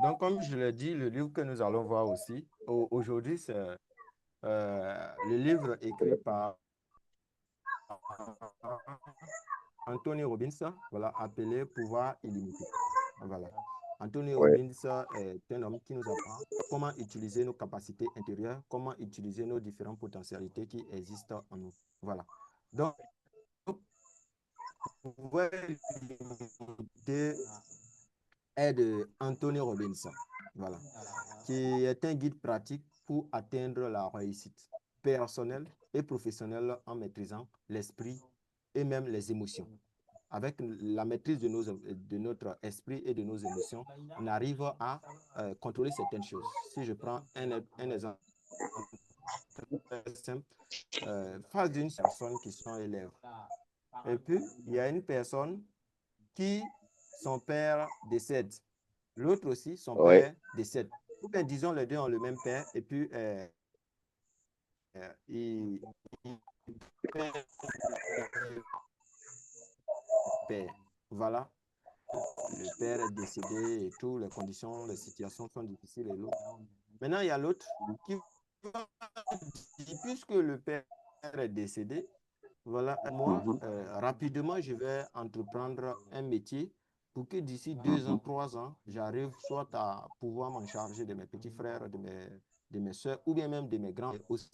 Donc, comme je l'ai dit, le livre que nous allons voir aussi, aujourd'hui, c'est le livre écrit par Anthony Robbins, voilà, appelé Pouvoir illimité. Voilà. Anthony Ouais. Robbins est un homme qui nous apprend comment utiliser nos capacités intérieures, comment utiliser nos différentes potentialités qui existent en nous. Voilà. Donc, Pouvoir illimité est de Anthony Robbins, voilà, qui est un guide pratique pour atteindre la réussite personnelle et professionnelle en maîtrisant l'esprit et même les émotions. Avec la maîtrise de notre esprit et de nos émotions, on arrive à contrôler certaines choses. Si je prends un exemple très simple, face d'une personne qui sont élèves. Et puis, il y a une personne qui, son père décède. L'autre aussi, son Ouais. père décède. Ou bien, disons, les deux ont le même père et puis il perd le père. Voilà. Le père est décédé et tout, les conditions, les situations sont difficiles et l'autre. Maintenant, il y a l'autre qui va dire, puisque le père est décédé, voilà, moi, Mhm. rapidement, je vais entreprendre un métier pour que d'ici 2 ans, Mhm. 3 ans, j'arrive soit à pouvoir m'en charger de mes petits frères, de mes soeurs, ou bien même de mes grands, aussi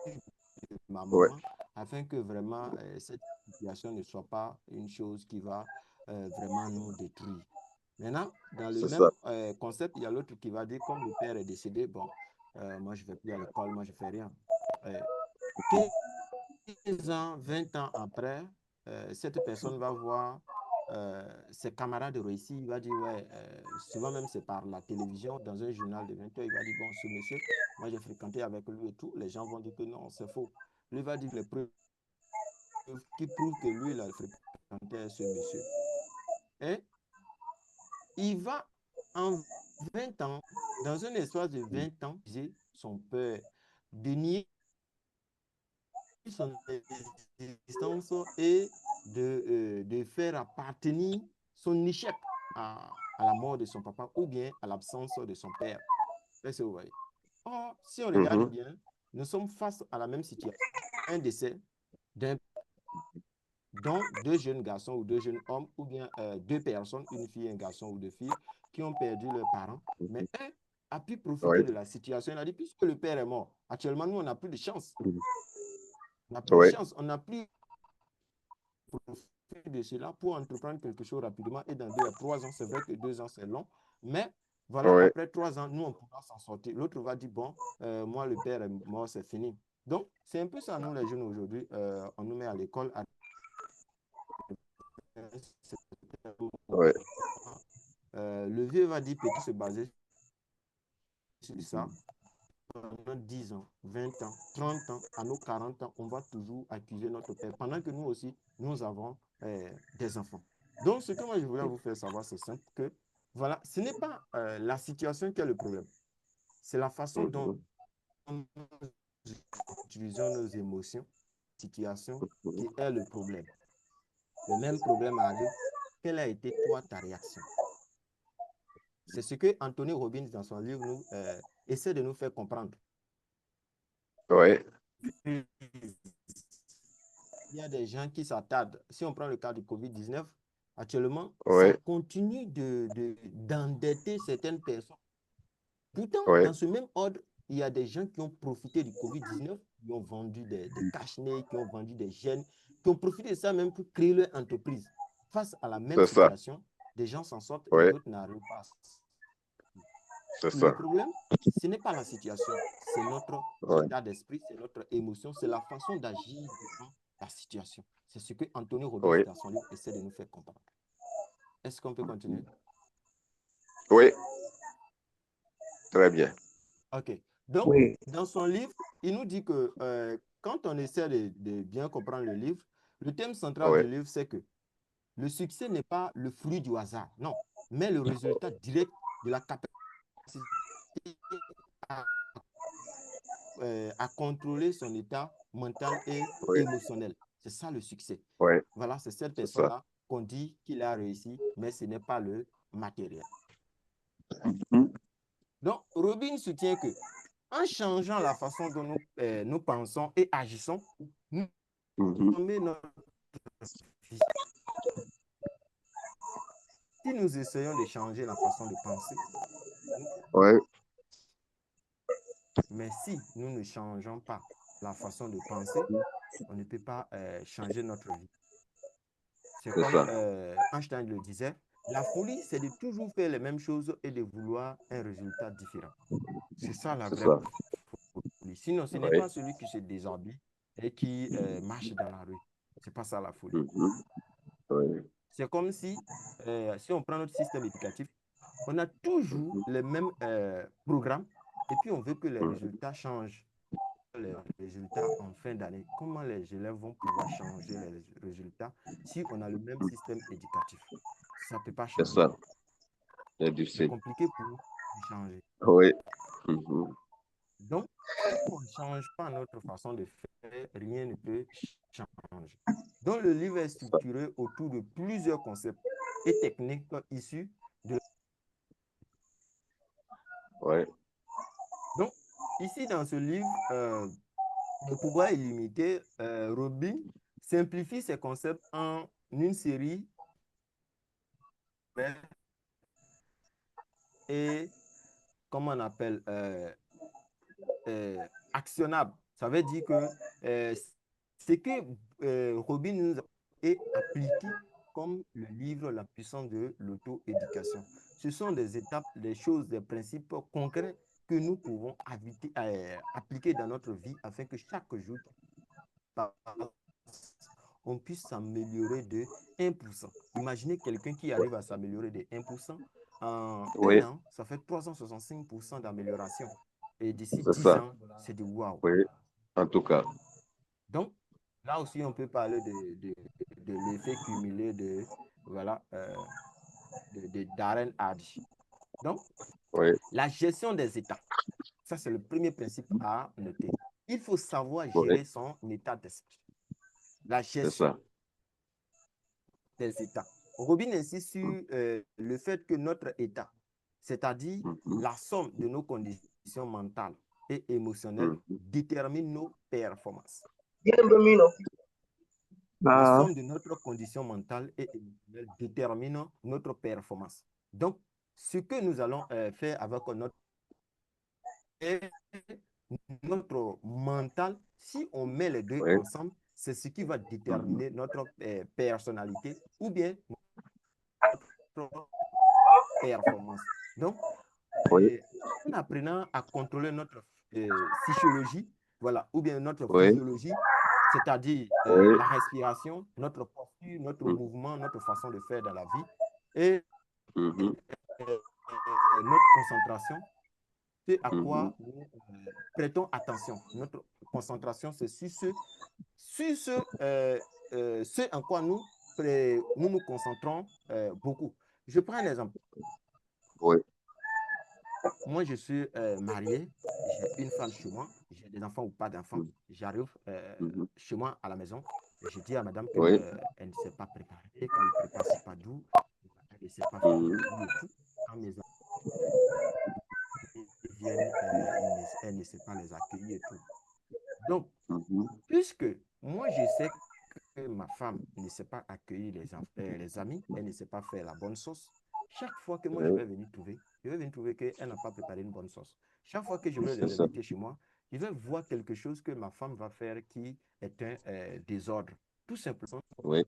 de ma Ouais. maman, afin que vraiment cette situation ne soit pas une chose qui va vraiment nous détruire. Maintenant, dans le C'est même ça. concept, il y a l'autre qui va dire, comme le père est décédé, bon, moi, je ne vais plus à l'école, moi, je ne fais rien. Euh, 15 ans, 20 ans après, cette personne va voir ses camarades réussir. Il va dire, ouais, souvent même c'est par la télévision, dans un journal de 20 heures, il va dire, bon, ce monsieur, moi j'ai fréquenté avec lui et tout. Les gens vont dire que non, c'est faux. Lui va dire les preuves qui prouvent que lui, il a fréquenté ce monsieur. Et il va, en 20 ans, dans un espace de 20 ans, son père, dénier son existence et de faire appartenir son échec à la mort de son papa ou bien à l'absence de son père. Est-ce que vous voyez? Or, si on regarde Mhm. bien, nous sommes face à la même situation. Un décès d'un dont deux jeunes garçons ou deux jeunes hommes, ou bien deux personnes, une fille, un garçon ou deux filles, qui ont perdu leurs parents. Mais un a pu profiter Ouais. de la situation. Il a dit, puisque le père est mort, actuellement, nous, on n'a plus de chance. Mhm. On n'a plus de Ouais. chance. On n'a plus profiter de cela pour entreprendre quelque chose rapidement. Et dans 2 à 3 ans, c'est vrai que 2 ans, c'est long. Mais voilà, Ouais. après 3 ans, nous, on pourra s'en sortir. L'autre va dire, bon, moi, le père est mort, c'est fini. Donc, c'est un peu ça, nous, les jeunes, aujourd'hui. On nous met à l'école à Ouais. le vieux va dire, petit, se baser sur ça. Pendant 10 ans, 20 ans, 30 ans, à nos 40 ans, on va toujours accuser notre père. Pendant que nous aussi, nous avons des enfants. Donc, ce que moi, je voulais vous faire savoir, c'est simple, que voilà, ce n'est pas la situation qui est le problème. C'est la façon dont Mhm. nous utilisons nos émotions, situation, Mhm. qui est le problème. Le même problème arrive. Quelle a été, toi, ta réaction? C'est ce que Anthony Robbins, dans son livre, essaie de nous faire comprendre. Ouais. Il y a des gens qui s'attardent. Si on prend le cas du COVID-19, actuellement, ça Ouais. continue d'endetter certaines personnes. Pourtant, Ouais. dans ce même ordre, il y a des gens qui ont profité du COVID-19, qui ont vendu des cache-nez, qui ont vendu des gènes, qui ont profité de ça même pour créer leur entreprise. Face à la même C'est ça. situation, des gens s'en sortent et Ouais. d'autres n'arrivent pas. C'est Le ça. problème, ce n'est pas la situation, c'est notre Ouais. état d'esprit, c'est notre émotion, c'est la façon d'agir devant la situation. C'est ce que Anthony Robbins, Oui. dans son livre, essaie de nous faire comprendre. Est-ce qu'on peut continuer? Oui. Très bien. OK. Donc, Oui. dans son livre, il nous dit que quand on essaie de bien comprendre le livre, le thème central Oui. du livre, c'est que le succès n'est pas le fruit du hasard, non, mais le résultat direct de la capacité à à contrôler son état mental et Oui. émotionnel. C'est ça le succès. Oui. Voilà, c'est cette C'est ça. personne-là qu'on dit qu'il a réussi, mais ce n'est pas le matériel. Mhm. Robin soutient que en changeant la façon dont nous pensons et agissons, nous transformons notre vie. Si nous essayons de changer la façon de penser, Ouais, mais si nous ne changeons pas la façon de penser, on ne peut pas changer notre vie. C'est c'est comme ça. Einstein le disait, la folie, c'est de toujours faire les mêmes choses et de vouloir un résultat différent. C'est ça la C'est vraie ça. folie. Sinon, ce n'est Ouais. pas celui qui se déshabille et qui marche dans la rue. C'est pas ça la folie. Ouais. C'est comme si on prend notre système éducatif, on a toujours les mêmes programmes et puis on veut que les résultats changent. Les résultats en fin d'année. Comment les élèves vont pouvoir changer les résultats si on a le même système éducatif? Ça ne peut pas C'est changer. ça. C'est C'est difficile. compliqué pour nous de changer. Oui. Donc, si on ne change pas notre façon de faire, rien ne peut changer. Donc, le livre est C'est ça. structuré autour de plusieurs concepts et techniques issus de la... Ouais. Donc, ici, dans ce livre, le pouvoir illimité, Robin simplifie ces concepts en une série et, comment on appelle, actionnable. Ça veut dire que ce que Robin nous a appliqué comme le livre La puissance de l'auto-éducation. Ce sont des étapes, des choses, des principes concrets que nous pouvons appliquer dans notre vie afin que chaque jour on puisse s'améliorer de 1%. Imaginez quelqu'un qui arrive à s'améliorer de 1%. En un Oui. an, ça fait 365% d'amélioration. Et d'ici C'est 10 ça. ans, c'est de waouh. Oui. En tout cas. Donc, là aussi, on peut parler de l'effet cumulé voilà, Darren Hardy. Donc, Oui. la gestion des états. Ça, c'est le premier principe à noter. Il faut savoir Oui. gérer son état d'esprit. La C'est gestion ça. des états. Robin insiste sur le fait que notre état, c'est-à-dire la somme de nos conditions mentales et émotionnelles, détermine nos performances. La somme de notre condition mentale et émotionnelle détermine notre performance. Donc, ce que nous allons faire avec notre mental, si on met les deux Oui. ensemble, c'est ce qui va déterminer notre personnalité ou bien notre performance. Donc, Oui. en apprenant à contrôler notre psychologie, voilà, ou bien notre Oui. physiologie, c'est-à-dire Oui. la respiration, notre posture, notre mouvement, notre façon de faire dans la vie, et notre concentration, c'est à quoi nous prêtons attention. Notre concentration, c'est ce en quoi nous concentrons beaucoup. Je prends un exemple. Oui. Moi, je suis marié, j'ai une femme chez moi, j'ai des enfants ou pas d'enfants. J'arrive chez moi à la maison, et je dis à madame qu'elle Oui. ne s'est pas préparée, quand elle prépare, c'est pas doux, elle ne sait pas faire le lit et tout. Quand mes enfants viennent, elle ne sait pas les accueillir et tout. Donc, puisque moi, je sais que ma femme ne sait pas accueillir les amis, elle ne sait pas faire la bonne sauce, chaque fois que moi je vais venir trouver qu'elle n'a pas préparé une bonne sauce. Chaque fois que je vais C'est les ça. inviter chez moi, je vais voir quelque chose que ma femme va faire qui est un désordre. Tout simplement Oui.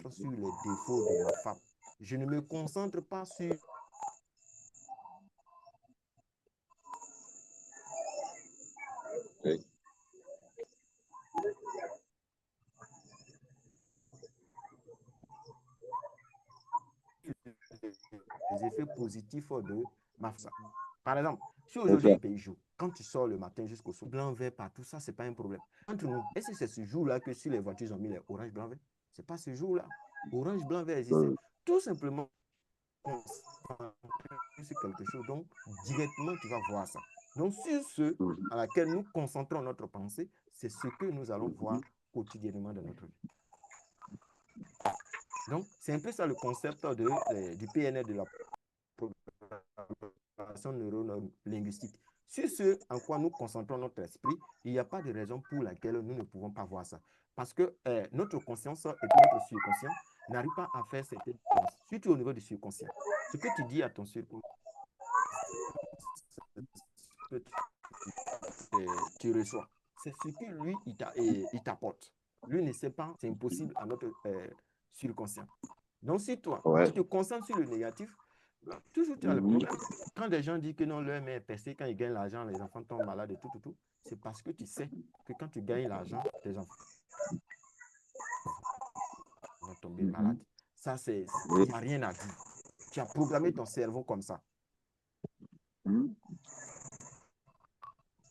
sur les défauts de ma femme. Je ne me concentre pas sur Oui. les effets positifs de ma femme. Par exemple, si C'est aujourd'hui ça. il pays joue, quand tu sors le matin jusqu'au soir, blanc, vert partout, ça, c'est pas un problème. Entre nous, est-ce que c'est ce jour-là que si les voitures ont mis les orange, blanc, vert? C'est pas ce jour-là. Orange, blanc, vert existait. Tout simplement, c'est quelque chose. Donc, directement, tu vas voir ça. Donc, sur ce à laquelle nous concentrons notre pensée, c'est ce que nous allons voir quotidiennement dans notre vie. Donc, c'est un peu ça le concept du PNL de la programmation programmation neuro-linguistique. Sur ce en quoi nous concentrons notre esprit, il n'y a pas de raison pour laquelle nous ne pouvons pas voir ça. Parce que notre conscience et puis notre subconscient n'arrivent pas à faire cette différence, surtout au niveau du subconscient. Ce que tu dis à ton subconscient, tu reçois. C'est ce que lui, il t'apporte. Lui ne sait pas, c'est impossible à notre subconscient. Donc, si toi, Ouais. tu te concentres sur le négatif, toujours tu as le problème. Quand des gens disent que non, leur main est percée, quand ils gagnent l'argent, les enfants tombent malades et tout, c'est parce que tu sais que quand tu gagnes l'argent, tes enfants vont tomber malades. Ça, il n'y a rien à dire. Tu as programmé ton cerveau comme ça.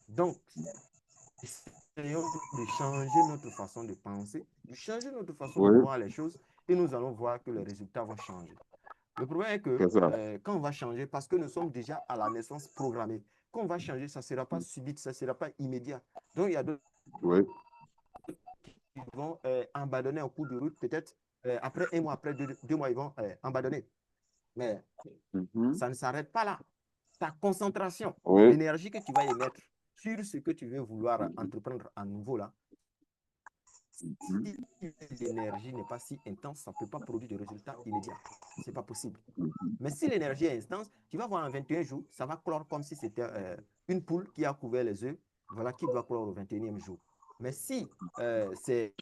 Donc, essayons de changer notre façon de penser, de changer notre façon de voir les choses et nous allons voir que les résultats vont changer. Le problème est que quand on va changer, parce que nous sommes déjà à la naissance programmés, quand on va changer, ça ne sera pas subit, ça ne sera pas immédiat. Donc, il y a d'autres qui vont abandonner en cours de route, peut-être après 1 mois, après 2 mois, ils vont abandonner. Mais ça ne s'arrête pas là. Ta concentration, l'énergie que tu vas émettre sur ce que tu veux vouloir entreprendre à nouveau là, si l'énergie n'est pas si intense, ça ne peut pas produire de résultats immédiats. Ce n'est pas possible. Mais si l'énergie est intense, tu vas voir en 21 jours, ça va clore comme si c'était une poule qui a couvert les œufs, voilà, qui doit clore au 21e jour. Mais si c'est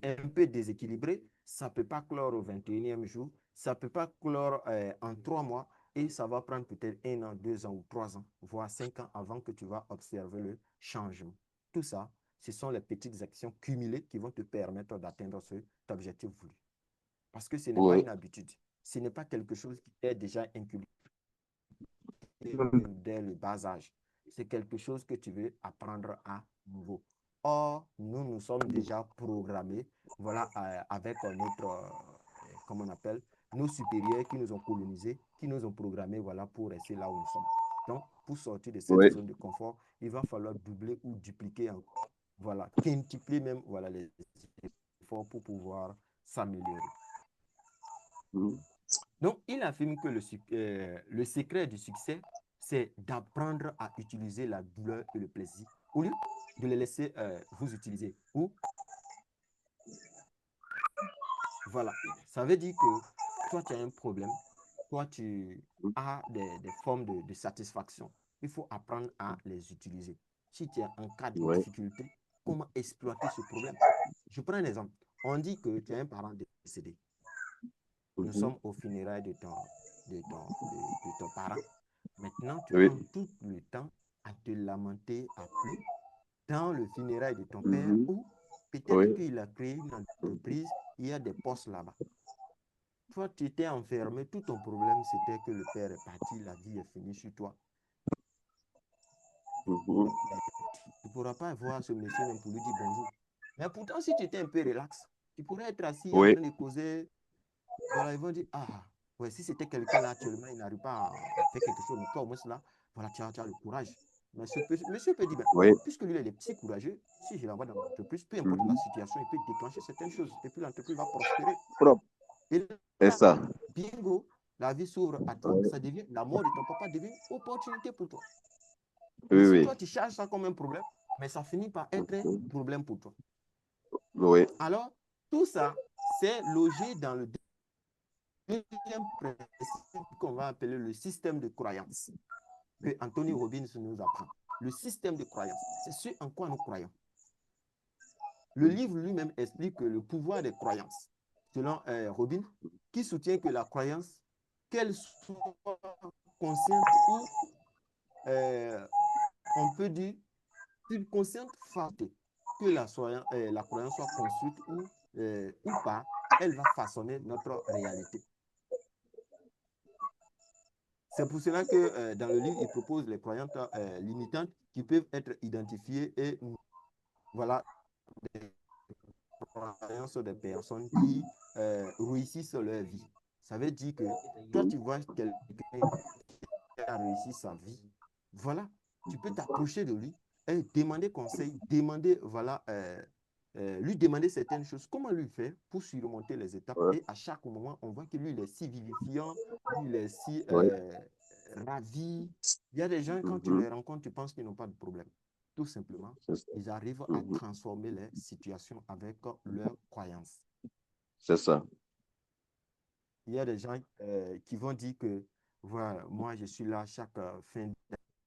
un peu déséquilibré, ça ne peut pas clore au 21e jour, ça ne peut pas clore en 3 mois et ça va prendre peut-être 1 an, 2 ans ou 3 ans, voire 5 ans avant que tu vas observer le changement. Tout ça, ce sont les petites actions cumulées qui vont te permettre d'atteindre cet objectif voulu. Parce que ce n'est pas une habitude, ce n'est pas quelque chose qui est déjà inculqué dès le bas âge. C'est quelque chose que tu veux apprendre à nouveau. Or, nous sommes déjà programmés, voilà, avec notre, comment on appelle, nos supérieurs qui nous ont colonisés, qui nous ont programmés, voilà, pour rester là où nous sommes. Donc, pour sortir de cette zone de confort, il va falloir doubler ou dupliquer, voilà, quintupler même, voilà, les efforts pour pouvoir s'améliorer. Donc, il affirme que le secret du succès, c'est d'apprendre à utiliser la douleur et le plaisir au lieu de les laisser vous utiliser. Ou, voilà, ça veut dire que toi, tu as un problème, toi, tu as des formes de satisfaction. Il faut apprendre à les utiliser. Si tu es en cas de difficulté, comment exploiter ce problème? Je prends un exemple. On dit que tu as un parent décédé. Nous sommes au funérailles de ton parent. Maintenant, tu prends tout le temps à te lamenter à plus dans le funérail de ton père ou peut-être qu'il a créé une entreprise, il y a des postes là-bas. Toi, tu étais enfermé, tout ton problème, c'était que le père est parti, la vie est finie sur toi. Tu ne pourras pas voir ce monsieur même pour lui dire bonjour. Mais pourtant, si tu étais un peu relax, tu pourrais être assis en train de causer. Voilà, ils vont dire, ah, ouais, si c'était quelqu'un là actuellement, il n'arrive pas à faire quelque chose, mais toi au moins là, voilà, tu as le courage. Mais monsieur peut dire, ben, puisque lui, il est si courageux, si je l'envoie dans l'entreprise, peu importe la situation, il peut déclencher certaines choses et puis l'entreprise va prospérer. Et là, ça. bingo, la vie s'ouvre à toi, ça devient, la mort de ton papa devient une opportunité pour toi. Mais si toi, tu charges ça comme un problème, mais ça finit par être un problème pour toi. Alors, tout ça, c'est logé dans le deuxième principe qu'on va appeler le système de croyance, que Anthony Robbins nous apprend. Le système de croyance, c'est ce en quoi nous croyons. Le livre lui-même explique que le pouvoir des croyances, selon Robbins, qui soutient que la croyance, qu'elle soit consciente ou, on peut dire, subconsciente, faite, que la croyance soit construite ou pas, elle va façonner notre réalité. C'est pour cela que dans le livre, il propose les croyances limitantes qui peuvent être identifiées et voilà des croyances des personnes qui réussissent leur vie. Ça veut dire que toi, tu vois quelqu'un qui a réussi sa vie. Voilà, tu peux t'approcher de lui et demander conseil, demander voilà lui demander certaines choses. Comment lui faire pour surmonter les étapes? Ouais. Et à chaque moment, on voit que lui, il est si vivifiant, lui, il est si Oui. ravi. Il y a des gens, quand tu Mhm. les rencontres, tu penses qu'ils n'ont pas de problème. Tout simplement, C'est ça. ils arrivent à Mhm. transformer les situations avec leurs croyances. C'est ça. Il y a des gens qui vont dire que, voilà, moi, je suis là chaque fin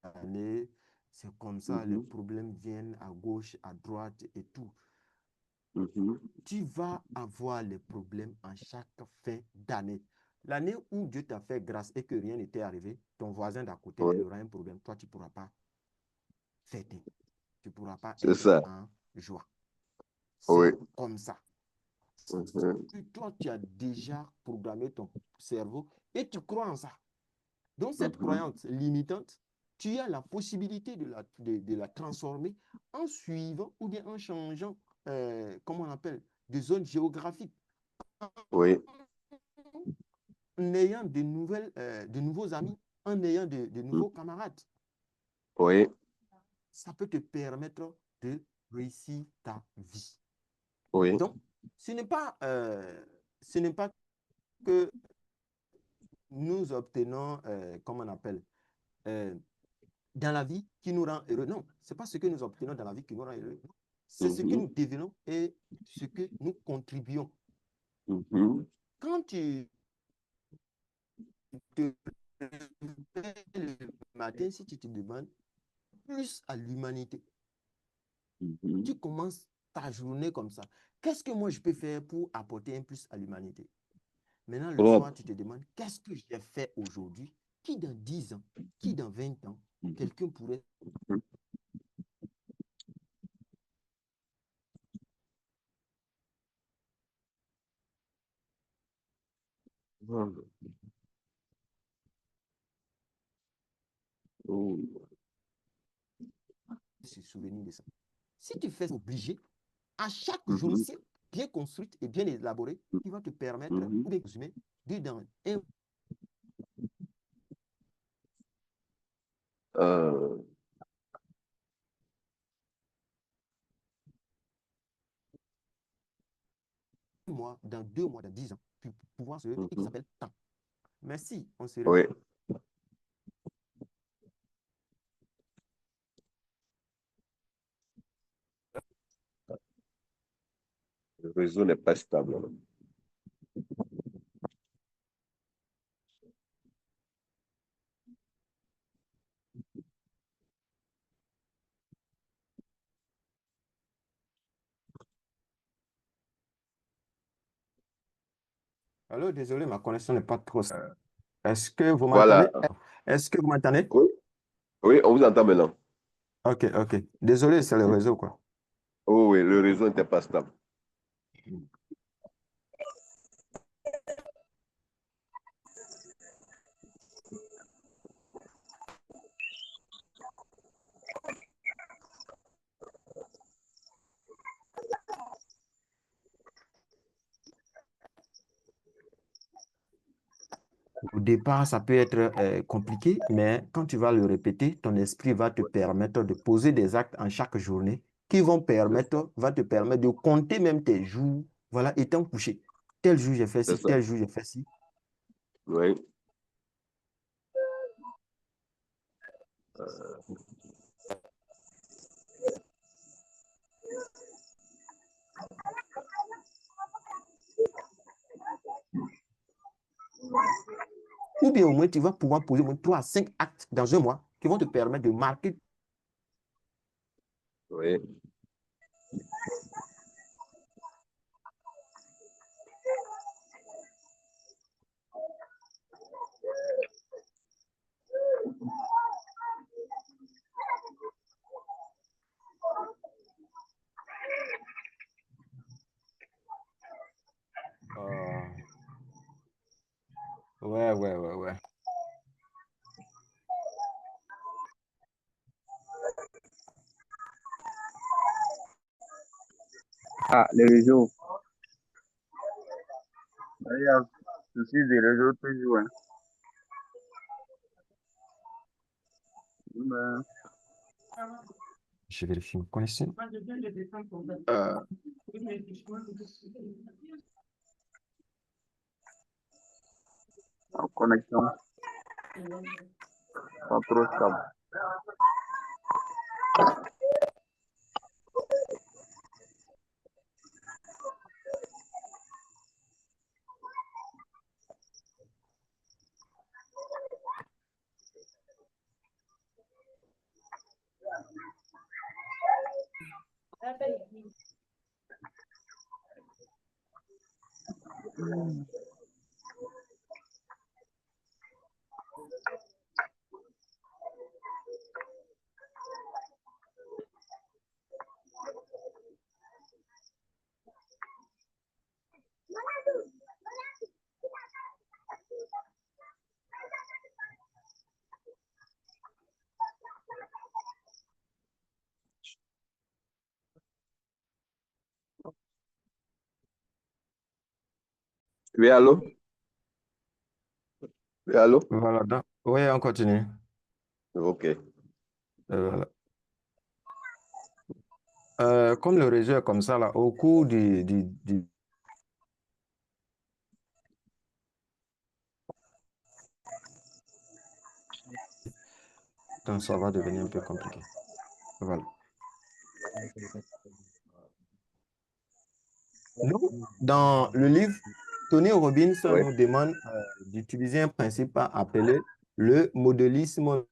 d'année, c'est comme ça, les Mhm. problèmes viennent à gauche, à droite et tout. Mhm. Tu vas avoir les problèmes en chaque fin d'année. L'année où Dieu t'a fait grâce et que rien n'était arrivé, ton voisin d'à côté, là, il Oui. aura un problème. Toi, tu ne pourras pas fêter. Tu ne pourras pas C'est être ça. en joie. Oui. C'est comme ça. Mhm. Toi, tu as déjà programmé ton cerveau et tu crois en ça. Donc, cette Mhm. croyance limitante, tu as la possibilité de la transformer en suivant ou bien en changeant, comment on appelle, de zone géographique, Oui. en ayant de nouveaux amis, en ayant de Mhm. nouveaux camarades. Oui. Ça peut te permettre de réussir ta vie. Oui. Donc, ce n'est pas que nous obtenons, comment on appelle, euh, dans la vie qui nous rend heureux. Non, ce n'est pas ce que nous obtenons dans la vie qui nous rend heureux. C'est ce que Mhm. nous devenons et ce que nous contribuons. Mhm. Quand tu te réveilles le matin, si tu te demandes plus à l'humanité, Mhm. tu commences ta journée comme ça. Qu'est-ce que moi je peux faire pour apporter un plus à l'humanité? Maintenant, le Voilà. soir, tu te demandes, qu'est-ce que j'ai fait aujourd'hui? Qui dans 10 ans, qui dans 20 ans, Mhm. quelqu'un pourrait Voilà. Oh. se souvenir de ça? Si tu fais obligé, à chaque journée, Mhm. c'est bien construite et bien élaborée, qui va te permettre, Mhm. ou bien résumer, de dans un Euh, mois, dans 2 mois, dans 10 ans, puis pouvoir se et qui mhm. s'appelle temps. Merci, on se Oui. Le réseau n'est pas stable. Alors, désolé, ma connexion n'est pas trop. Est-ce que vous Voilà. m'entendez? Est-ce que vous m'entendez? Oui. Oui, on vous entend maintenant. Ok, ok. Désolé, c'est le réseau, quoi. Oh oui, le réseau n'était pas stable. Au départ, ça peut être compliqué, mais quand tu vas le répéter, ton esprit va te permettre de poser des actes en chaque journée qui C'est ça. va te permettre de compter même tes jours, voilà, étant couché. Tel jour, j'ai fait C'est ci, ça. tel jour, j'ai fait ci. Oui. Ou bien au moins, tu vas pouvoir poser au moins 3 à 5 actes dans un mois qui vont te permettre de marquer. Oui. Euh, ouais, ouais, ouais, ouais. Ah, les réseaux. Il y a souci des réseaux toujours. Hein. Ben, Je vérifie ma connexion. En connexion, pas trop stable. Oui, allô? Oui, allô? Voilà, oui, on continue. OK. Voilà. Comme le réseau est comme ça, là, au cours donc ça va devenir un peu compliqué. Voilà. Nous, dans le livre, Tony Robbins Oui, nous demande d'utiliser un principe appelé le modélisme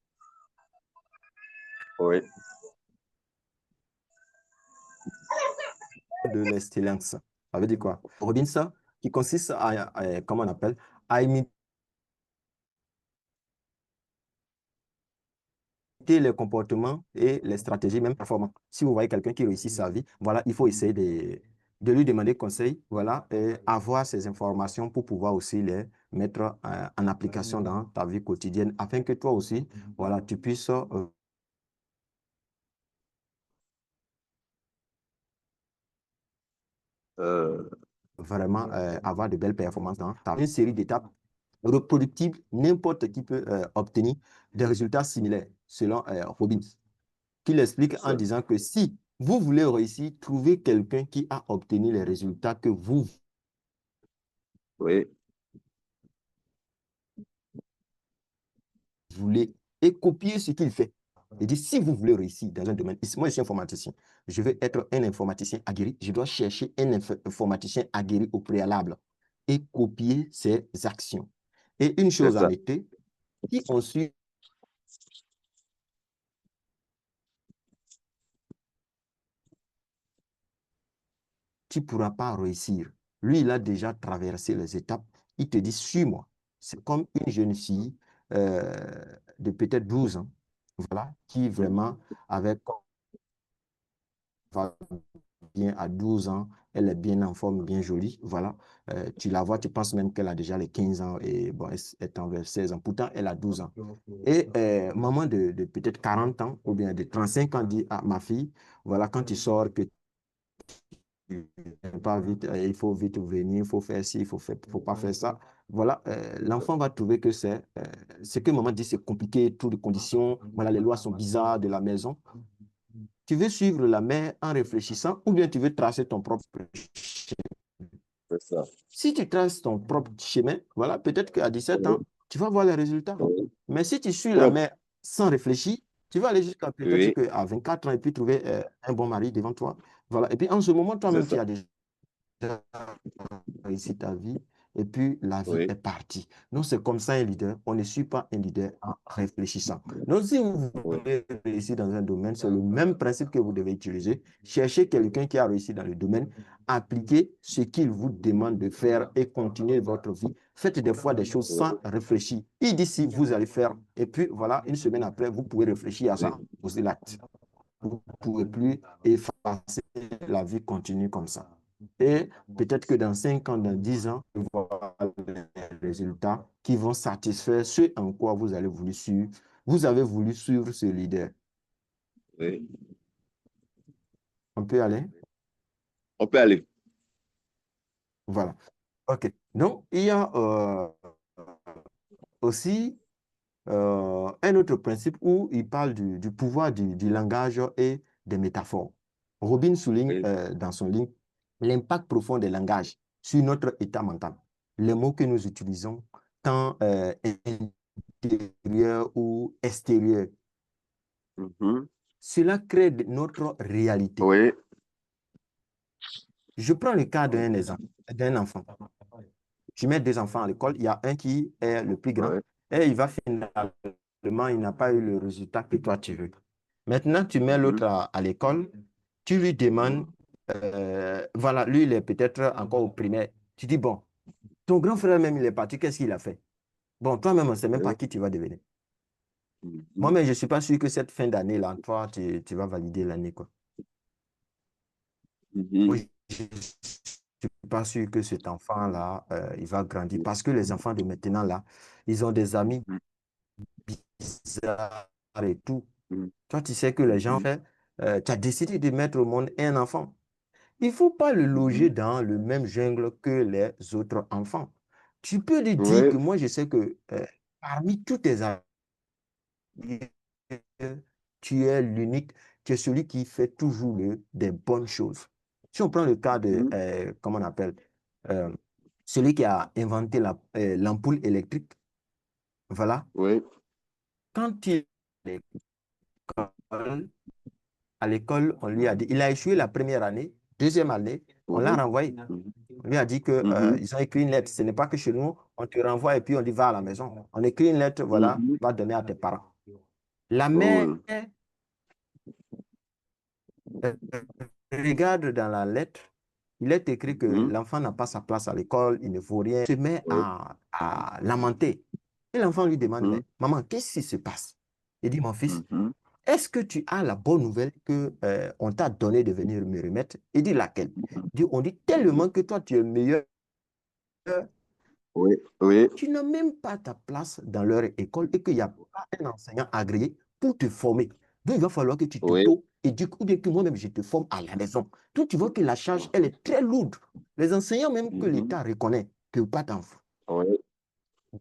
oui, de l'excellence. Ça veut dire quoi? Robbins, qui consiste comment on appelle, à imiter les comportements et les stratégies, même performants. Si vous voyez quelqu'un qui réussit sa vie, voilà, il faut essayer de lui demander conseil, voilà, et avoir ces informations pour pouvoir aussi les mettre en application dans ta vie quotidienne, afin que toi aussi, voilà, tu puisses euh, vraiment avoir de belles performances dans une série d'étapes reproductibles. N'importe qui peut obtenir des résultats similaires, selon Robbins, qui l'explique en ça. disant que si vous voulez réussir, trouvez quelqu'un qui a obtenu les résultats que vous Oui, voulez et copiez ce qu'il fait. Il dit, si vous voulez réussir dans un domaine, moi je suis informaticien, je veux être un informaticien aguerri, je dois chercher un informaticien aguerri au préalable et copier ses actions. Et une c'est chose à ça. noter, si on suit, tu ne pourras pas réussir. Lui, il a déjà traversé les étapes. Il te dit, suis-moi. C'est comme une jeune fille de peut-être 12 ans, voilà, qui vraiment avait bien à 12 ans, elle est bien en forme, bien jolie, voilà. Tu la vois, tu penses même qu'elle a déjà les 15 ans et bon, elle est envers 16 ans. Pourtant, elle a 12 ans. Et maman de peut-être 40 ans ou bien de 35 ans dit à ma fille, voilà, quand tu sors, que tu n'es pas vite, il faut vite venir, il faut faire ci, faut pas faire ça. Voilà, l'enfant va trouver que c'est ce que maman dit, c'est compliqué, toutes les conditions, voilà, les lois sont bizarres de la maison. Tu veux suivre la mère en réfléchissant ou bien tu veux tracer ton propre chemin. C'est ça. Si tu traces ton propre chemin, voilà, peut-être qu'à 17 ans, Oui, tu vas voir les résultats. oui. Mais si tu suis la Propre. mère sans réfléchir, tu vas aller jusqu'à peut-être Oui, qu'à 24 ans et puis trouver un bon mari devant toi. Voilà. Et puis en ce moment, c'est toi-même, tu ça. as déjà réussi ta vie et puis la vie Oui, est partie. Donc, c'est comme ça un leader. On ne suit pas un leader en réfléchissant. Donc, si vous oui, voulez réussir dans un domaine, c'est le même principe que vous devez utiliser. Cherchez quelqu'un qui a réussi dans le domaine, appliquez ce qu'il vous demande de faire et continuez votre vie. Faites des fois des choses oui, sans réfléchir. Il dit si vous allez faire, et puis voilà, une semaine après, vous pouvez réfléchir à ça, oui, poser l'acte. Vous ne pouvez plus effacer, la vie continue comme ça. Et peut-être que dans 5 ans, dans 10 ans, vous voir les résultats qui vont satisfaire ce en quoi vous avez voulu suivre. Vous avez voulu suivre ce leader. oui. On peut aller? On peut aller. Voilà. OK. Donc, il y a aussi un autre principe où il parle du pouvoir du langage et des métaphores. Robin souligne Oui. dans son livre l'impact profond des langages sur notre état mental. Les mots que nous utilisons, tant intérieurs ou extérieurs, Mhm. cela crée notre réalité. Oui. Je prends le cas d'un enfant. Tu mets deux enfants à l'école, il y a un qui est le plus grand Oui. et il va finalement, il n'a pas eu le résultat que toi tu veux. Maintenant, tu mets l'autre Mhm. à l'école, tu lui demandes, voilà, lui, il est peut-être encore au primaire. Tu dis, bon, ton grand frère même, il est parti, qu'est-ce qu'il a fait? Bon, toi-même, on ne sait même pas Oui. qui tu vas devenir. Mhm. Moi-même, je ne suis pas sûr que cette fin d'année-là, toi, tu vas valider l'année, quoi. Mhm. Oui, je ne suis pas sûr que cet enfant-là, il va grandir parce que les enfants de maintenant, là, ils ont des amis bizarres et tout. Mhm. Toi, tu sais que les gens Mhm. font, tu as décidé de mettre au monde un enfant. Il ne faut pas le loger Mhm. dans le même jungle que les autres enfants. Tu peux lui dire Oui. que moi, je sais que parmi tous tes amis, tu es l'unique, tu es celui qui fait toujours des bonnes choses. Si on prend le cas de, Mhm. comment on appelle, euh, celui qui a inventé l'ampoule électrique, voilà, Oui. quand il est à l'école, on lui a dit, il a échoué la première année, deuxième année, on l'a Oui. renvoyé. Mhm. On lui a dit que, Mhm. ils ont écrit une lettre. Ce n'est pas que chez nous, on te renvoie et puis on dit va à la maison. On écrit une lettre, voilà, Mhm. va donner à tes parents. La mère Oui. euh, regarde dans la lettre, il est écrit que Mhm. l'enfant n'a pas sa place à l'école, il ne vaut rien. Il se met Oui. à lamenter. Et l'enfant lui demande, Mhm. mais maman, qu'est-ce qui se passe? Il dit, mon fils, Mhm. est-ce que tu as la bonne nouvelle que on t'a donné de venir me remettre? Il dit laquelle? Il dit, on dit Mhm. tellement que toi, tu es meilleur. Oui. Oui. Tu n'as même pas ta place dans leur école et qu'il n'y a pas un enseignant agréé pour te former. Donc, il va falloir que tu Oui. t'auto-éduques ou bien que moi-même, je te forme à la maison. Donc, tu vois que la charge, elle est très lourde. Les enseignants, même que Mhm. l'État reconnaît, ne peuvent pas Oui.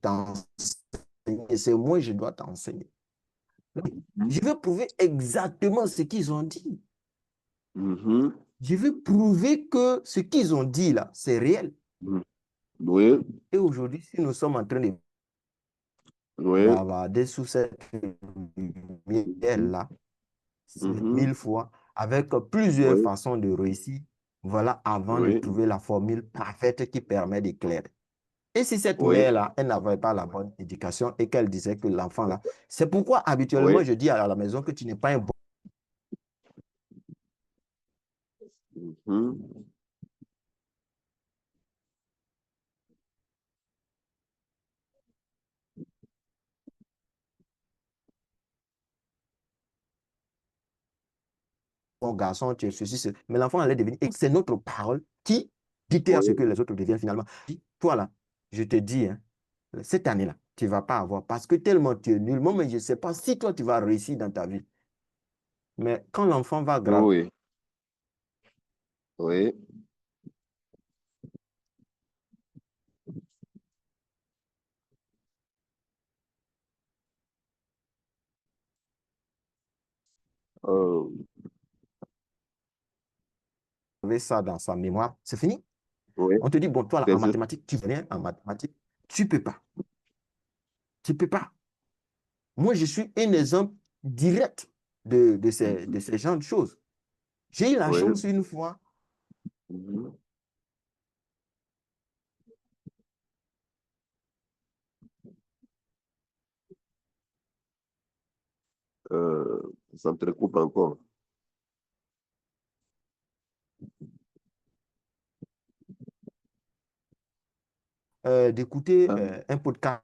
t'enseigner. C'est moi, je dois t'enseigner. Mhm. Je vais prouver exactement ce qu'ils ont dit. Mhm. Je vais prouver que ce qu'ils ont dit là, c'est réel. Mhm. Oui. Et aujourd'hui, si nous sommes en train de Oui. bavarder sous cette Mhm. lumière-là, c'est Mhm. mille fois, avec plusieurs Oui. façons de réussir, voilà, avant de Oui. trouver la formule parfaite qui permet d'éclairer. Et si cette Oui. mère-là, elle n'avait pas la bonne éducation et qu'elle disait que l'enfant-là, c'est pourquoi Oui. habituellement je dis à la maison que tu n'es pas un bon Mhm. garçon, tu es ceci, mais l'enfant allait devenir. Et c'est notre parole qui ditère ce Oui. que les autres deviennent finalement. Toi là, je te dis, hein, cette année-là, tu ne vas pas avoir parce que tellement tu es nul. Moi, mais je ne sais pas si toi, tu vas réussir dans ta vie. Mais quand l'enfant va grandir, Oui. Oui. Oh. ça dans sa mémoire, c'est fini. Oui. On te dit, bon, toi, là, C'est en juste. mathématiques, tu viens en mathématiques, tu ne peux pas. Tu ne peux pas. Moi, je suis un exemple direct de Mhm. ces genres de choses. J'ai eu la Oui. chance une fois. Mhm. Ça me coupe encore. D'écouter Ah. un podcast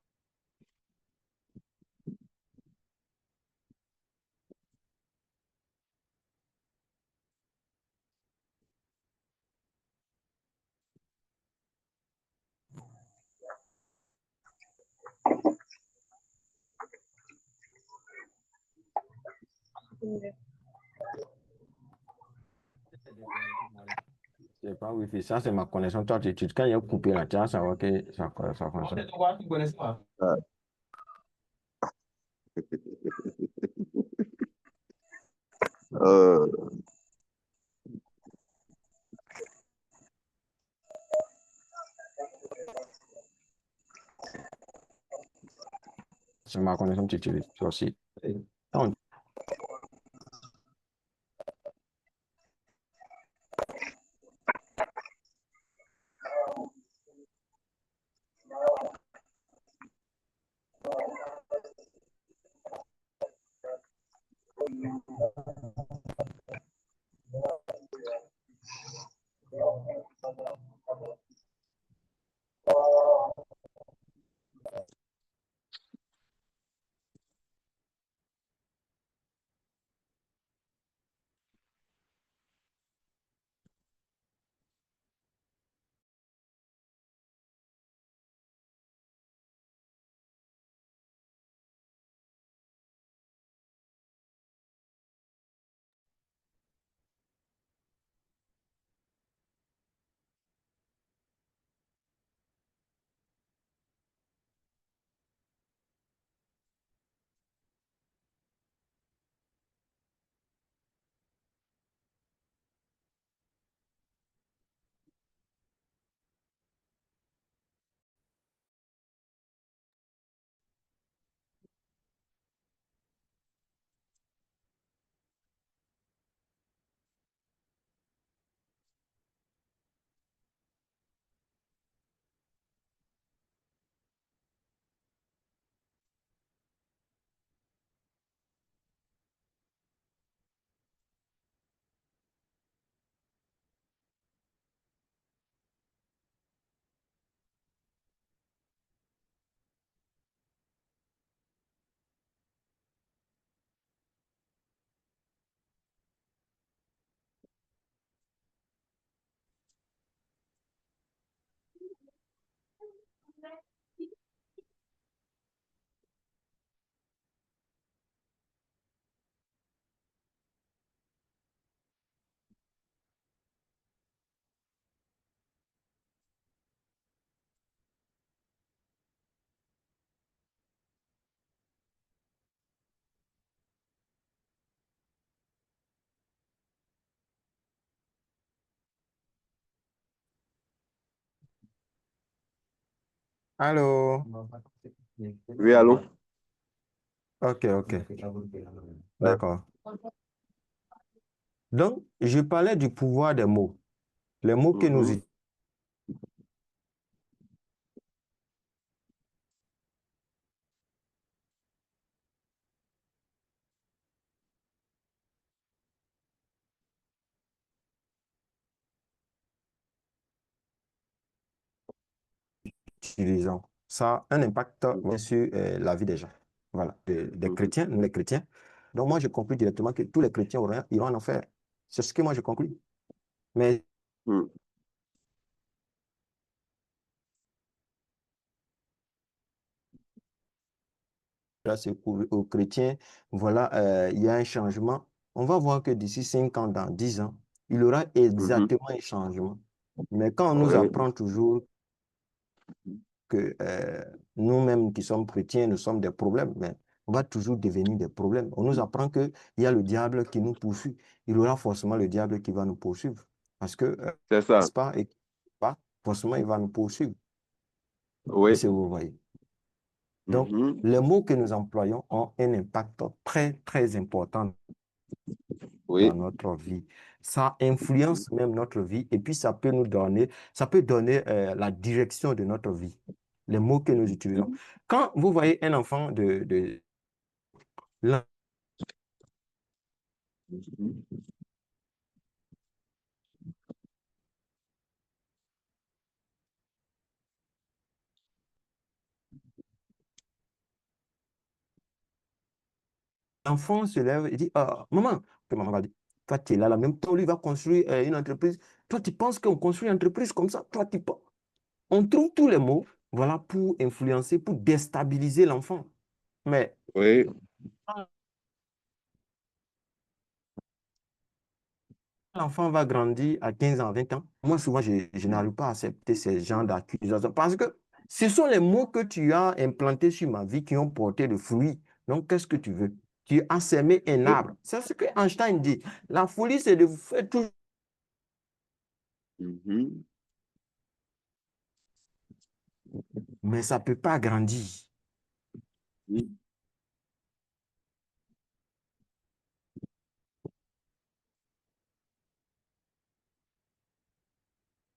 c'est pas Wi-Fi, ça c'est ma connexion. Toi, quand il y a coupé là, tu vas savoir que ça fonctionne. Ah. Euh, C'est ma connaissance, tu utilises toi aussi. Donc, allô? oui, allô? Ok, ok. D'accord. Donc, je parlais du pouvoir des mots. Les mots que nous Mhm, utilisons, ça a un impact bien sur la vie des gens. Voilà, des mhm, chrétiens, nous les chrétiens. Donc, moi, je conclus directement que tous les chrétiens iront en enfer. C'est ce que moi, je conclus. Mais mhm. là, c'est aux chrétiens, voilà, il y a un changement. On va voir que d'ici 5 ans, dans 10 ans, il y aura Mhm. exactement un changement. Mais quand on nous Oui, apprend toujours que nous-mêmes qui sommes chrétiens, nous sommes des problèmes, mais on va toujours devenir des problèmes. On nous apprend qu'il y a le diable qui nous poursuit. Il y aura forcément le diable qui va nous poursuivre. Parce que, c'est ça. n'est-ce pas, et pas, forcément, il va nous poursuivre. Oui. Si vous voyez. Donc, Mhm. les mots que nous employons ont un impact très, très important Oui. dans notre vie. Ça influence même notre vie et puis ça peut donner la direction de notre vie, les mots que nous utilisons. Quand vous voyez un enfant Mhm. l'enfant se lève et dit, ah, maman, que maman va dire, toi, tu es là, même temps, lui va construire une entreprise. Toi, tu penses qu'on construit une entreprise comme ça? Toi, tu penses. On trouve tous les mots, voilà, pour influencer, pour déstabiliser l'enfant. Mais Oui. l'enfant va grandir à 15 ans, 20 ans. Moi, souvent, je n'arrive pas à accepter ces genres d'accusations parce que ce sont les mots que tu as implantés sur ma vie qui ont porté le fruit. Donc, qu'est-ce que tu veux? Tu as semé un arbre. C'est ce que Einstein dit. La folie, c'est de vous faire tout. Mais ça ne peut pas grandir.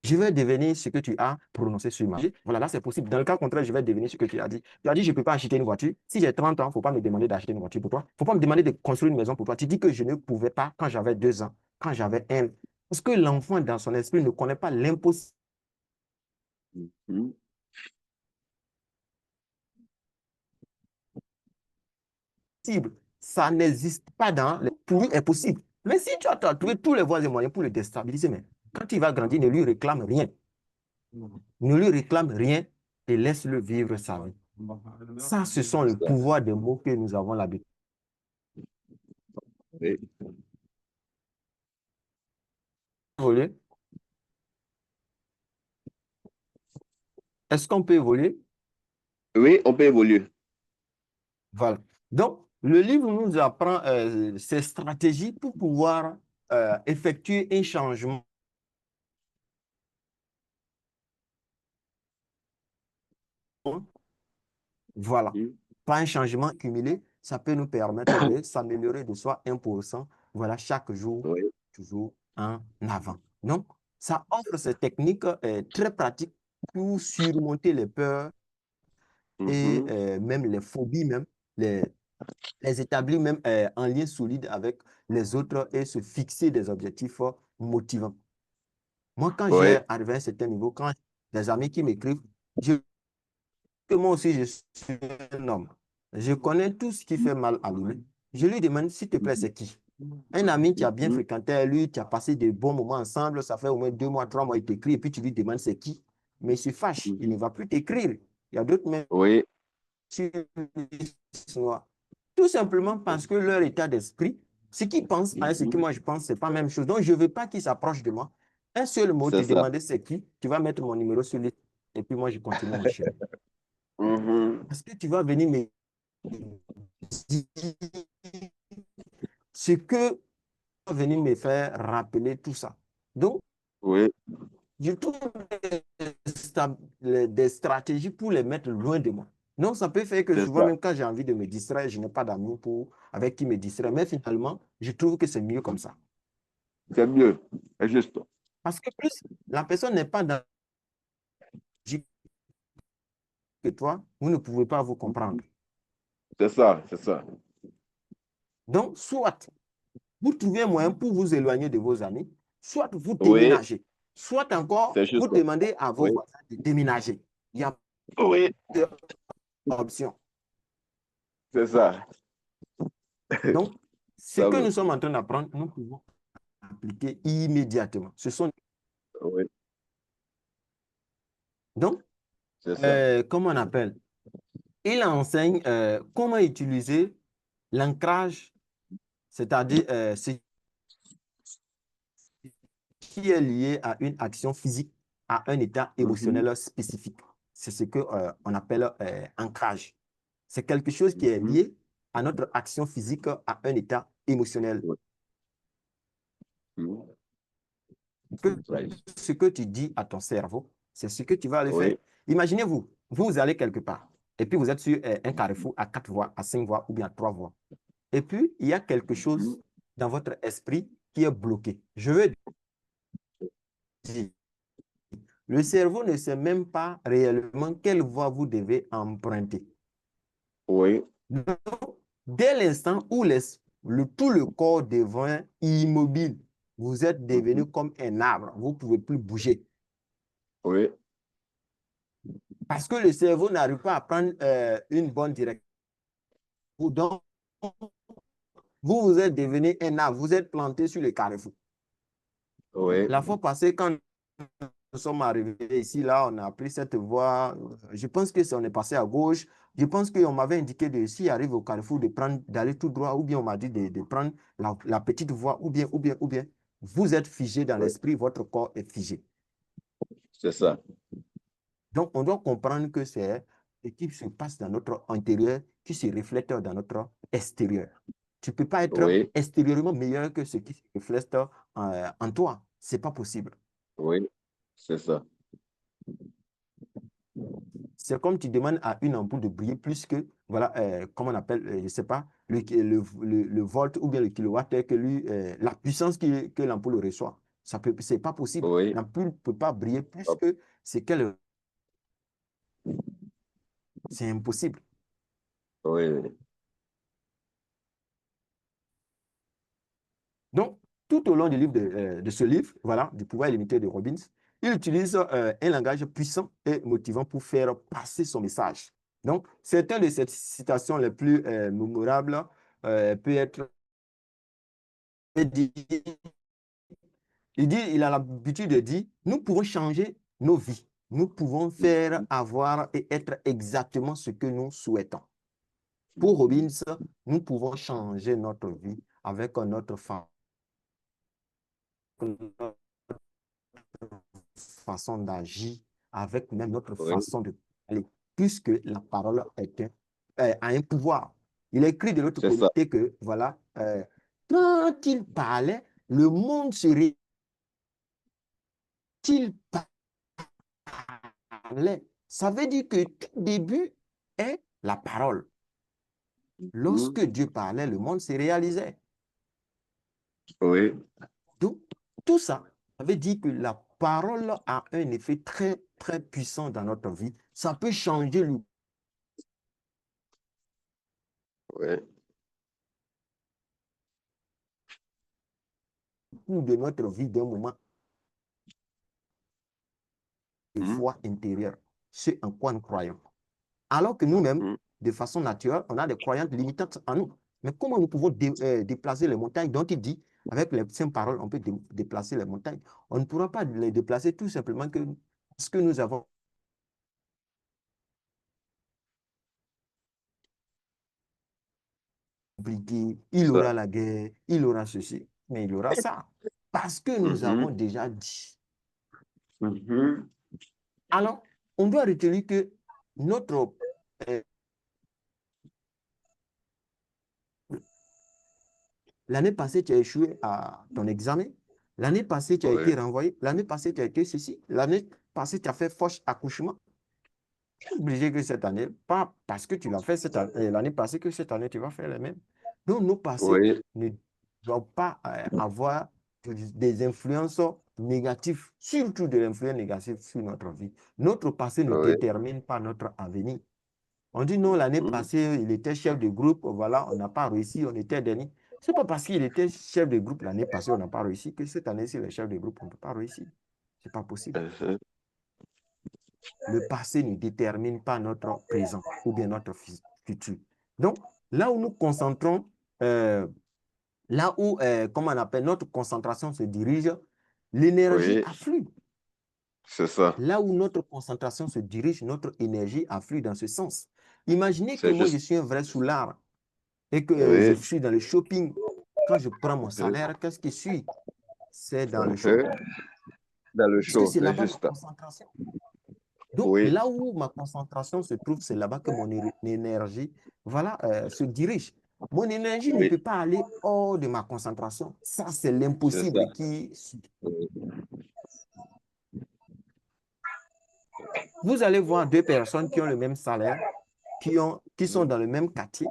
Je vais devenir ce que tu as prononcé sur ma vie. Voilà, là, c'est possible. Dans le cas contraire, je vais devenir ce que tu as dit. Tu as dit, je ne peux pas acheter une voiture. Si j'ai 30 ans, il ne faut pas me demander d'acheter une voiture pour toi. Il ne faut pas me demander de construire une maison pour toi. Tu dis que je ne pouvais pas quand j'avais 2 ans, quand j'avais 1. Parce que l'enfant, dans son esprit, ne connaît pas l'impossible. Ça n'existe pas dans les... Pour lui, est possible. Mais si tu as trouvé tous les voies et moyens pour le déstabiliser, mais quand il va grandir, ne lui réclame rien. Ne lui réclame rien et laisse-le vivre sa vie. Ça, ce sont les pouvoirs des mots que nous avons l'habitude. Oui. Évoluer. Est-ce qu'on peut évoluer? Oui, on peut évoluer. Voilà. Donc, le livre nous apprend ces stratégies pour pouvoir effectuer un changement. Voilà. Pas un changement cumulé, ça peut nous permettre de s'améliorer de soi 1%. Voilà, chaque jour, Oui. toujours en avant. Donc, ça offre ces techniques très pratiques pour surmonter les peurs et même les phobies, même les établir même en lien solide avec les autres et se fixer des objectifs motivants. Moi, quand Oui. j'ai arrivé à un certain niveau, quand j'ai des amis qui m'écrivent, que moi aussi, je suis un homme. Je connais tout ce qui fait mal à lui. Je lui demande, s'il te plaît, c'est qui? Un ami qui a bien fréquenté lui, qui a passé de bons moments ensemble, ça fait au moins 2 mois, 3 mois, il t'écrit, et puis tu lui demandes c'est qui? Mais il se fâche, il ne va plus t'écrire. Il y a d'autres même Oui. tout simplement parce que leur état d'esprit, ce qu'ils pensent et ce que moi je pense, ce n'est pas la même chose. Donc, je ne veux pas qu'ils s'approchent de moi. Un seul mot, te C'est ça. demander c'est qui, tu vas mettre mon numéro sur liste et puis moi, je continue mon chemin. Parce que tu vas venir me dire ce que tu vas venir me faire rappeler tout ça. Donc, Oui. je trouve des stratégies pour les mettre loin de moi. Donc, ça peut faire que C'est souvent, ça. même quand j'ai envie de me distraire, je n'ai pas d'amis avec qui me distraire. Mais finalement, je trouve que c'est mieux comme ça. C'est mieux. C'est juste. Parce que plus la personne n'est pas dans que toi, vous ne pouvez pas vous comprendre. C'est ça. C'est ça. Donc, soit vous trouvez un moyen pour vous éloigner de vos amis, soit vous Oui. déménagez, soit encore C'est juste. vous demandez à vos Oui. voisins de déménager. Il y a Oui. plusieurs options. C'est ça. Donc, ce Ça que veut. nous sommes en train d'apprendre, nous pouvons appliquer immédiatement. Ce sont Oui. donc, C'est ça. comment on appelle? Il enseigne comment utiliser l'ancrage, c'est-à-dire ce qui est lié à une action physique, à un état émotionnel spécifique. C'est ce qu'on appelle ancrage. C'est quelque chose qui est lié à notre action physique, à un état émotionnel. Ce que tu dis à ton cerveau, c'est ce que tu vas aller faire. Oui. Imaginez-vous, vous allez quelque part, et puis vous êtes sur un carrefour à 4 voies, à 5 voies ou bien à 3 voies. Et puis, il y a quelque chose dans votre esprit qui est bloqué. Je veux dire, le cerveau ne sait même pas réellement quelle voie vous devez emprunter. Oui. Donc, dès l'instant où tout le corps devient immobile, vous êtes devenu comme un arbre, vous ne pouvez plus bouger. Oui. Parce que le cerveau n'arrive pas à prendre une bonne direction. Donc, vous êtes devenu un arbre, vous êtes planté sur le carrefour. Oui. La fois passée, quand nous sommes arrivés ici, là, on a pris cette voie. Je pense que on est passé à gauche. Je pense qu'on m'avait indiqué de, s'il arrive au carrefour, d'aller tout droit, ou bien on m'a dit de prendre la petite voie, ou bien. Vous êtes figé dans l'esprit, votre corps est figé. C'est ça. Donc, on doit comprendre que c'est ce qui se passe dans notre intérieur qui se reflète dans notre extérieur. Tu ne peux pas être Oui, extérieurement meilleur que ce qui se reflète en toi. Ce n'est pas possible. oui, c'est ça. C'est comme tu demandes à une ampoule de briller plus que, voilà, comment on appelle, je ne sais pas, le volt ou bien le kilowatt que lui, la puissance que l'ampoule reçoit. Ce n'est pas possible. Oui, L'ampoule ne peut pas briller plus hop, que ce qu'elle. C'est impossible. oui, oui. Donc, tout au long du livre de ce livre, voilà, du pouvoir illimité de Robbins, il utilise un langage puissant et motivant pour faire passer son message. Donc, certaines de ces citations les plus mémorables peut être dit, il a l'habitude de dire, nous pouvons changer nos vies. Nous pouvons faire, avoir et être exactement ce que nous souhaitons. Pour Robbins, nous pouvons changer notre vie avec notre façon d'agir, avec même notre Oui, façon de parler, puisque la parole a un pouvoir. Il écrit de l'autre c'est ça. côté que, voilà, quand il parlait, le monde serait il parlait. Ça veut dire que tout début est la parole. Mhm. Lorsque Dieu parlait, le monde se réalisait. Oui, Donc, tout ça, ça veut dire que la parole a un effet très, très puissant dans notre vie. Ça peut changer le oui, cours de notre vie d'un moment de mhm, foi intérieure, ce en quoi nous croyons. Alors que nous-mêmes, mhm. de façon naturelle, on a des croyances limitantes en nous. Mais comment nous pouvons déplacer les montagnes dont il dit, avec les simples paroles, on peut déplacer les montagnes. On ne pourra pas les déplacer tout simplement parce que nous avons compliqué, il Ça. aura la guerre, il aura ceci, mais il aura ça. Parce que nous avons Mhm, déjà dit. mhm. Alors, on doit retenir que notre l'année passée, tu as échoué à ton examen. L'année passée, tu as Oui, été renvoyé. L'année passée, tu as été ceci. L'année passée, tu as fait fausse accouchement. Tu es obligé que cette année, pas parce que tu l'as fait l'année passée, que cette année, tu vas faire les mêmes. Donc, nos passés oui, ne doivent pas avoir des influences négatives, surtout de l'influence négative sur notre vie. Notre passé ne oui. détermine pas notre avenir. On dit non, l'année Mhm. passée, il était chef de groupe, voilà, on n'a pas réussi, on était dernier. Ce n'est pas parce qu'il était chef de groupe l'année passée, on n'a pas réussi, que cette année, s'il est chef de groupe, on ne peut pas réussir. Ce n'est pas possible. Mhm. Le passé ne détermine pas notre présent ou bien notre futur. Donc, là où nous concentrons, là où, comment on appelle, notre concentration se dirige, l'énergie Oui, afflue. c'est ça. Là où notre concentration se dirige, notre énergie afflue dans ce sens. Imaginez que C'est moi, je juste. suis un vrai soulard et que je Oui. suis dans le shopping. Quand je prends mon Mhm. salaire, qu'est-ce que je suis? C'est dans le show. Mhm. Dans le Parce que show, c'est c'est là-bas ma juste. concentration. Donc, Oui, là où ma concentration se trouve, c'est là-bas que mon énergie, voilà, se dirige. Mon énergie ne oui, peut pas aller hors de ma concentration. Ça, c'est c'est ça. l'impossible qui. Oui. Vous allez voir deux personnes qui ont le même salaire, qui sont dans le même quartier.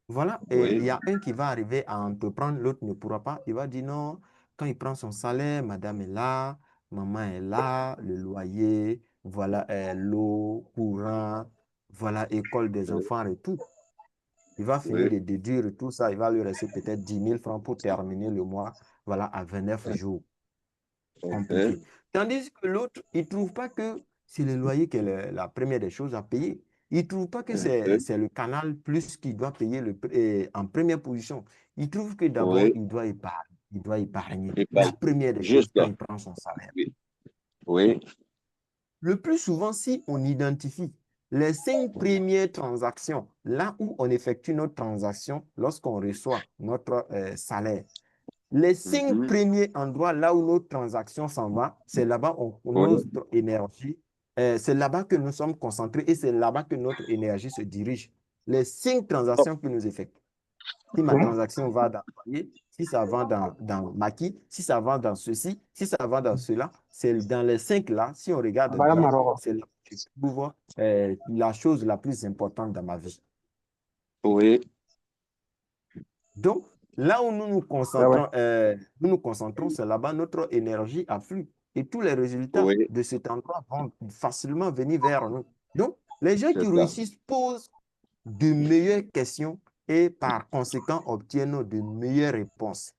Voilà, et il Oui, y a un qui va arriver à entreprendre, l'autre ne pourra pas. Il va dire non, quand il prend son salaire, madame est là, maman est là, le loyer, voilà, l'eau, courant, voilà, école des oui, enfants et tout. Il va finir oui. de déduire tout ça, il va lui rester peut-être 10 000 francs pour terminer le mois, voilà, à 29 jours. Compliqué. Mhm. Tandis que l'autre, il ne trouve pas que c'est le loyer qui est la première des choses à payer. Il ne trouve pas que Mhm. c'est le canal plus qui doit payer en première position. Il trouve que d'abord, Oui, il doit épargner. Il doit épargner. il parle La première des choses juste quand là. il prend son salaire. Oui, oui, Le plus souvent, si on identifie les 5 premières transactions, là où on effectue notre transaction lorsqu'on reçoit notre salaire, les 5 mhm. premiers endroits là où notre transaction s'en va, c'est là-bas où Oui, notre énergie, c'est là-bas que nous sommes concentrés et c'est là-bas que notre énergie se dirige. Les 5 transactions que nous effectuons. Si ma transaction va dans Panier, si ça va dans Maquis, si ça va dans ceci, si ça va dans cela, c'est dans les 5 là, si on regarde Voilà bien, Maroc. c'est là que je trouve la chose la plus importante dans ma vie. Oui, Donc, là où Ah ouais. nous nous concentrons, c'est là-bas notre énergie afflue. Et tous les résultats oui, de cet endroit vont facilement venir vers nous. Donc, les gens c'est qui ça, réussissent posent de meilleures questions et par conséquent obtiennent de meilleures réponses.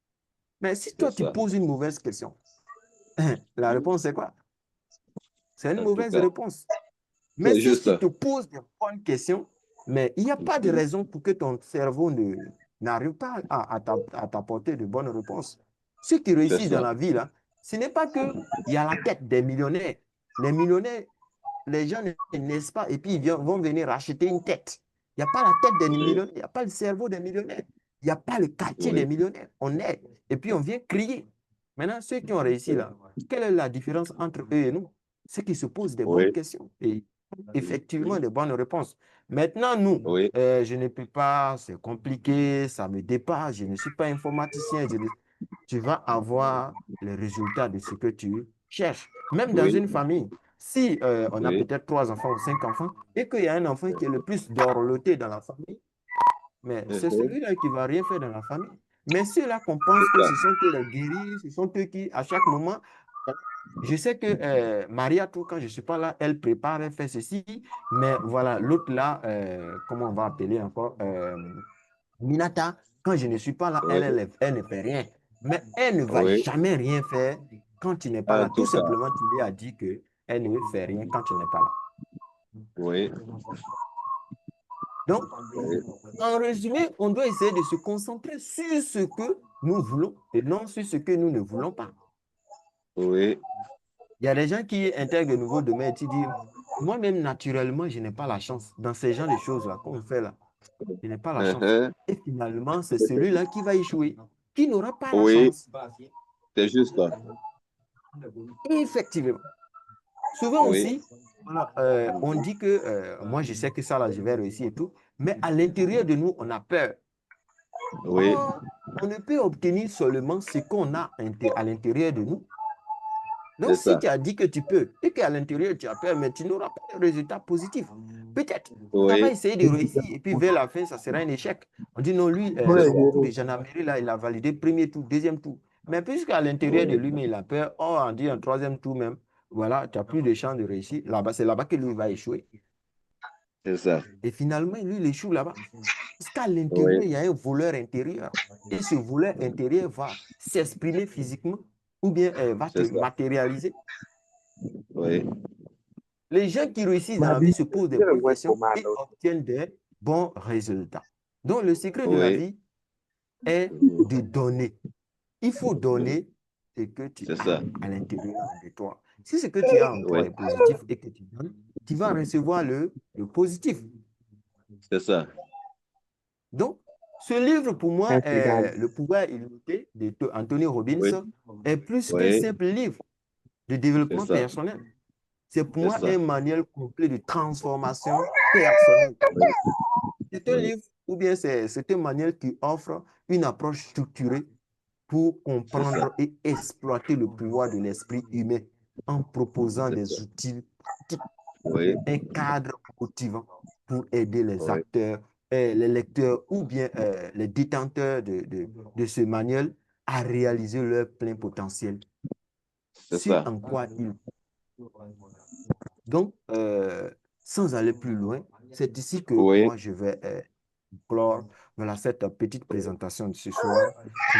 Mais si c'est toi, tu ça. poses une mauvaise question, la réponse, c'est quoi? C'est une En tout mauvaise cas, réponse. Mais c'est si juste. tu te poses des bonnes questions, mais il n'y a pas de raison pour que ton cerveau n'arrive pas à t'apporter de bonnes réponses. Ceux qui C'est réussissent dans ça. la vie, là, ce n'est pas qu'il y a la tête des millionnaires. Les millionnaires, les gens ne naissent pas et puis vont venir acheter une tête. Il n'y a pas la tête des Oui, millionnaires, il n'y a pas le cerveau des millionnaires, il n'y a pas le quartier des oui, millionnaires. On est et puis on vient crier. Maintenant, ceux qui ont réussi là, quelle est la différence entre eux et nous? C'est qu'ils se posent des bonnes oui, questions et effectivement des bonnes réponses. Maintenant, nous, oui, je ne peux pas, c'est compliqué, ça me dépasse, je ne suis pas informaticien. Tu vas avoir les résultats de ce que tu cherches. Même dans oui, une famille, si on a oui, peut-être 3 enfants ou 5 enfants et qu'il y a un enfant qui est le plus dorloté dans la famille, mais c'est mhm, celui-là qui ne va rien faire dans la famille. Mais ceux-là qu'on pense c'est que ça. ce sont eux les guéris, ce sont eux qui, à chaque moment, je sais que Maria, tout, quand je ne suis pas là, elle prépare, elle fait ceci, mais voilà, l'autre là, comment on va appeler encore, Minata, quand je ne suis pas là, Oui, elle ne fait rien. Mais elle ne va oui, jamais rien faire quand tu n'es pas en là. Tout tout cas, simplement, tu lui as dit qu'elle ne fait rien quand tu n'es pas là. oui, Donc, oui, en résumé, on doit essayer de se concentrer sur ce que nous voulons et non sur ce que nous ne voulons pas. oui, Il y a des gens qui intègrent de nouveaux domaines et qui disent, moi-même, naturellement, je n'ai pas la chance. Dans ces genres de choses-là qu'on fait là, je n'ai pas la chance. mhm, Et finalement, c'est celui-là qui va échouer, qui n'aura pas la oui, chance. c'est juste. Effectivement. Souvent Oui, aussi, voilà, on dit que moi, je sais que ça, là, je vais réussir et tout, mais à l'intérieur de nous, on a peur. oui, Or, on ne peut obtenir seulement ce qu'on a à l'intérieur de nous. Donc, c'est si ça. tu as dit que tu peux et qu'à l'intérieur, tu as peur, mais tu n'auras pas de résultat positif. Peut-être, ça va Oui, essayer de réussir et puis vers la fin, ça sera un échec. On dit non, lui, c'est Ouais, ça. au cours de gendarmerie, là, il a validé premier tour, deuxième tour. Mais puisqu'à l'intérieur de Oui, lui, mais il a peur, oh, on dit un troisième tour même, voilà, tu n'as plus de chance de réussir. Là-bas, c'est là-bas que lui va échouer. c'est ça. Et finalement, lui, il échoue là-bas. Parce qu'à l'intérieur, Oui, il y a un voleur intérieur. Et ce voleur intérieur va s'exprimer physiquement ou bien va te c'est ça. matérialiser. Oui, Les gens qui réussissent dans la Babi, vie se posent des you're a bonnes West questions et Commando. obtiennent des bons résultats. Donc, le secret de la oui, vie est de donner. Il faut donner ce que tu c'est as ça. à l'intérieur de toi. Si ce que tu as en toi Oui, est positif et que tu donnes, tu vas recevoir le positif. c'est ça. Donc, ce livre, pour moi, Merci, Dad. Le pouvoir illimité de Anthony Oui, Robbins, est plus qu'un oui, simple livre de c'est développement ça. personnel. C'est pour C'est moi ça. un manuel complet de transformation personnelle. Oui, C'est un oui, livre ou bien c'est un manuel qui offre une approche structurée pour c'est ça. comprendre et exploiter le pouvoir de l'esprit humain en proposant C'est ça. des outils pratiques, Oui, un cadre motivant pour aider les oui, acteurs, les lecteurs ou bien les détenteurs de ce manuel à réaliser leur plein potentiel, c'est ce ça. en quoi ils. Donc, sans aller plus loin, c'est ici que Oui, moi je vais clore voilà, cette petite présentation de ce soir.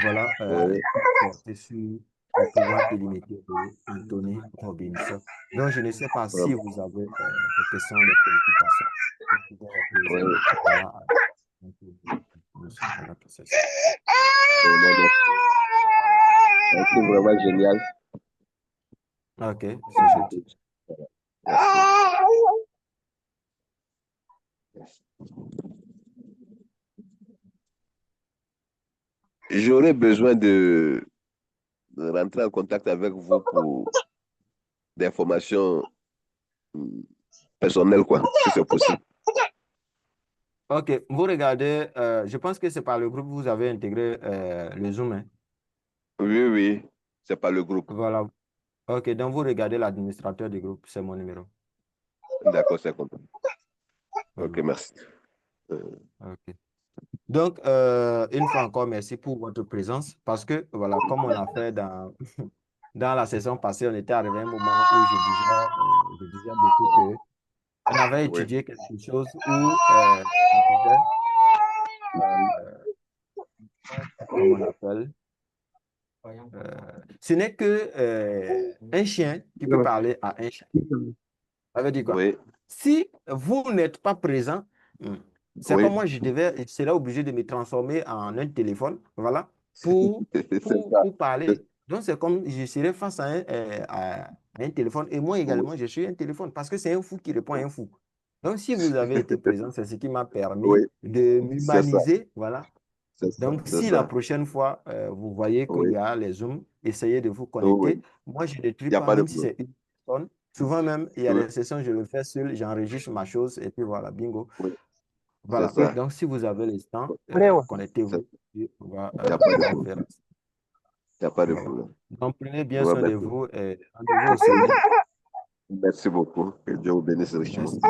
Voilà, oui, qui portait sur le pouvoir illimité de Anthony Robbins. Donc, je ne sais pas oui, si vous avez des questions, des préoccupations. Vous pouvez les oui. poser. Voilà. À la possession. Vraiment, c'est vraiment génial. Ok, c'est gentil. J'aurais besoin de rentrer en contact avec vous pour des informations personnelles, quoi, si c'est possible. Ok, vous regardez, je pense que c'est par le groupe que vous avez intégré le Zoom, hein. Oui, oui, c'est pas le groupe. Voilà. Ok, donc vous regardez l'administrateur du groupe, c'est mon numéro. D'accord, c'est compris. Ok, Voilà. merci. Ok. Donc, une fois encore, merci pour votre présence parce que, voilà, comme on a fait dans la saison passée, on était arrivé à un moment où je disais beaucoup que on avait Oui, étudié quelque chose où on disait, euh, comment on appelle, ce n'est que un chien qui peut parler à un chien. Ça veut dire quoi? oui, Si vous n'êtes pas présent, hmm, c'est oui. comme moi, je serais obligé de me transformer en un téléphone, voilà, pour, C'est ça. pour parler. Donc, c'est comme je serais face à un téléphone et moi Oui, également, je suis un téléphone parce que c'est un fou qui répond à un fou. Donc, si vous avez été présent, c'est ce qui m'a oui, permis de c'est ça. m'humaniser, voilà. C'est ça. Donc, C'est si la ça. prochaine fois, vous voyez qu'il Oui, y a les Zooms, essayez de vous oui. connecter. Moi, je ne Il trie n'y a pas, pas de même si problème. c'est une personne. Souvent même, il y a Oui, des sessions, je le fais seul, j'enregistre ma chose et puis voilà, bingo. oui, c'est Voilà. ça. Donc, si vous avez le temps, C'est- connectez-vous et Il n'y a pas on de va problème. faire ça. Il n'y a pas de Voilà. problème. Donc, prenez Je bien vous soin de remercie. vous et rendez-vous au samedi. Merci beaucoup. Que Dieu vous bénisse richement. Merci.